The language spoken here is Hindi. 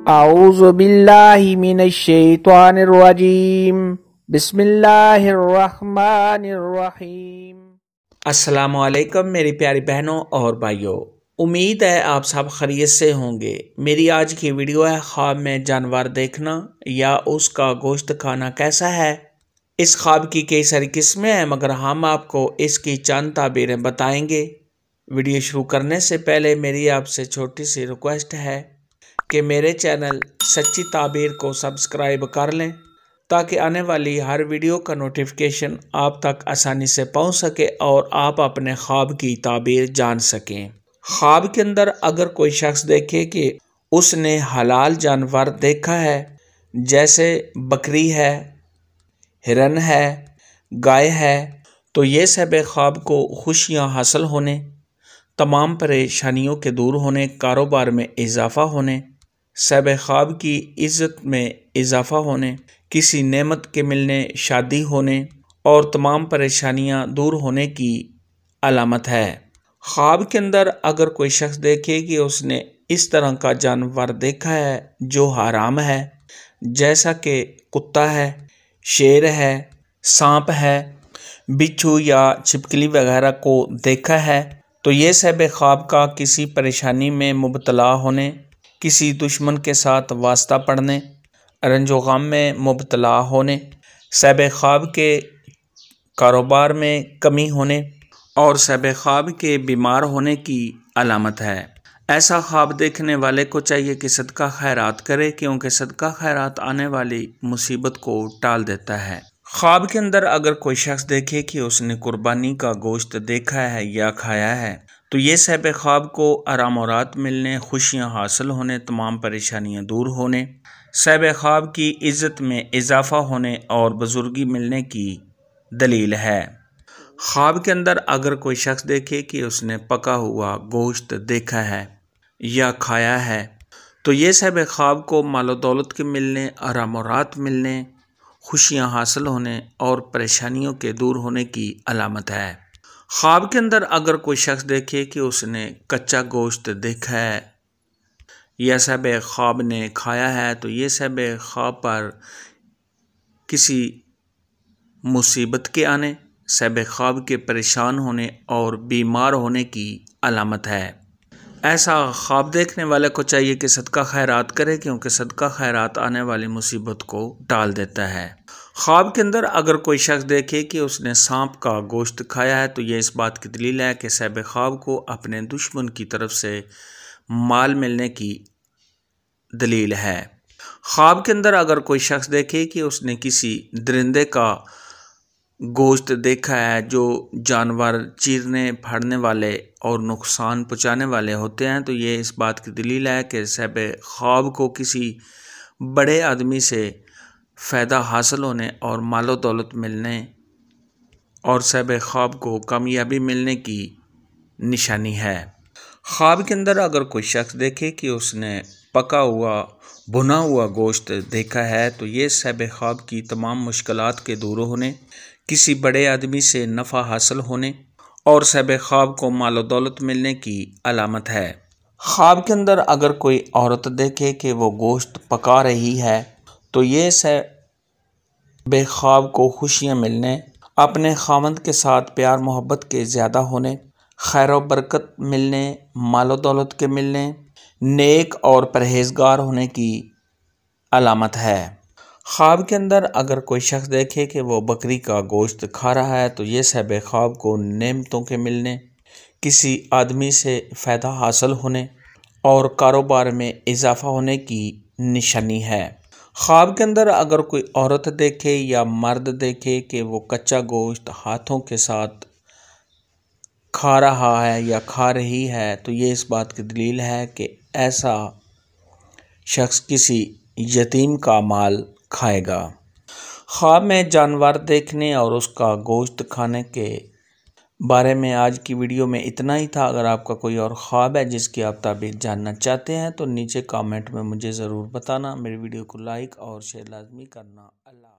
औज़ु बिल्लाहि मिनश शैतानिर रजीम। बिस्मिल्लाहिर रहमानिर रहीम। अस्सलामु अलैकुम मेरी प्यारी बहनों और भाइयों, उम्मीद है आप सब खैरियत से होंगे। मेरी आज की वीडियो है ख्वाब में जानवर देखना या उसका गोश्त खाना कैसा है। इस ख्वाब की कई सारी किस्में हैं, मगर हम आपको इसकी चंद ताबीरें बताएंगे। वीडियो शुरू करने से पहले मेरी आपसे छोटी सी रिक्वेस्ट है कि मेरे चैनल सच्ची ताबीर को सब्सक्राइब कर लें ताकि आने वाली हर वीडियो का नोटिफिकेशन आप तक आसानी से पहुंच सके और आप अपने ख्वाब की ताबीर जान सकें। ख्वाब के अंदर अगर कोई शख्स देखे कि उसने हलाल जानवर देखा है, जैसे बकरी है, हिरन है, गाय है, तो ये सब ख्वाब को खुशियां हासिल होने, तमाम परेशानियों के दूर होने, कारोबार में इजाफा होने, सब ख्वाब की इज़्ज़त में इजाफा होने, किसी नेमत के मिलने, शादी होने और तमाम परेशानियां दूर होने की अलामत है। ख्वाब के अंदर अगर कोई शख्स देखे कि उसने इस तरह का जानवर देखा है जो हराम है, जैसा कि कुत्ता है, शेर है, सांप है, बिच्छू या छिपकली वगैरह को देखा है, तो ये सब ख्वाब का किसी परेशानी में मुब्तला होने, किसी दुश्मन के साथ वास्ता पड़ने, रंजो गम में मुब्तला होने, सब ख्वाब के कारोबार में कमी होने और सब ख्वाब के बीमार होने की अलामत है। ऐसा ख्वाब देखने वाले को चाहिए कि सदका खैरात करे, क्योंकि सदका खैरात आने वाली मुसीबत को टाल देता है। ख्वाब के अंदर अगर कोई शख्स देखे कि उसने कुर्बानी का गोश्त देखा है या खाया है, तो ये सब ख्वाब को आराम और राहत मिलने, खुशियां हासिल होने, तमाम परेशानियां दूर होने, सब ख्वाब की इज़्ज़त में इजाफा होने और बुजुर्गी मिलने की दलील है। ख्वाब के अंदर अगर कोई शख्स देखे कि उसने पका हुआ गोश्त देखा है या खाया है, तो ये सब ख्वाब को मालो दौलत के मिलने, आराम और राहत मिलने, खुशियां हासिल होने और परेशानियों के दूर होने की अलामत है। ख्वाब के अंदर अगर कोई शख्स देखे कि उसने कच्चा गोश्त देखा है या सब ख्वाब ने खाया है, तो ये सब ख्वाब पर किसी मुसीबत के आने, सब ख्वाब के परेशान होने और बीमार होने की अलामत है। ऐसा ख्वाब देखने वाले को चाहिए कि सदका खैरात करे, क्योंकि सदका खैरात आने वाली मुसीबत को टाल देता है। ख्वाब के अंदर अगर कोई शख्स देखे कि उसने सांप का गोश्त खाया है, तो ये इस बात की दलील है कि सब ख्वाब को अपने दुश्मन की तरफ से माल मिलने की दलील है। ख्वाब के अंदर अगर कोई शख्स देखे कि उसने किसी दरिंदे का गोश्त देखा है जो जानवर चीरने, फाड़ने वाले और नुकसान पहुँचाने वाले होते हैं, तो ये इस बात की दलील है कि सब ख्वाब को किसी बड़े आदमी से फ़ायदा हासिल होने और मालो दौलत मिलने और सब ख्वाब को कामयाबी मिलने की निशानी है। ख्वाब के अंदर अगर कोई शख्स देखे कि उसने पका हुआ, भुना हुआ गोश्त देखा है, तो ये सब ख्वाब की तमाम मुश्किलात के दूर होने, किसी बड़े आदमी से नफ़ा हासिल होने और सब ख्वाब को मालो दौलत मिलने की अलामत है। ख्वाब के अंदर अगर कोई औरत देखे कि वो गोश्त पका रही है, तो ये सब ख्वाब को खुशियाँ मिलने, अपने खामद के साथ प्यार मोहब्बत के ज़्यादा होने, खैर व बरकत मिलने, मालो दौलत के मिलने, नेक और परहेजगार होने की अलामत है। ख्वाब के अंदर अगर कोई शख्स देखे कि वो बकरी का गोश्त खा रहा है, तो ये सब ख्वाब को नेमतों के मिलने, किसी आदमी से फ़ायदा हासिल होने और कारोबार में इजाफा होने की निशानी है। ख्वाब के अंदर अगर कोई औरत देखे या मर्द देखे कि वो कच्चा गोश्त हाथों के साथ खा रहा है या खा रही है, तो ये इस बात की दलील है कि ऐसा शख्स किसी यतीम का माल खाएगा। ख्वाब में जानवर देखने और उसका गोश्त खाने के बारे में आज की वीडियो में इतना ही था। अगर आपका कोई और ख्वाब है जिसकी आप ताबीर जानना चाहते हैं, तो नीचे कमेंट में मुझे ज़रूर बताना। मेरी वीडियो को लाइक और शेयर लाजमी करना। अल्लाह।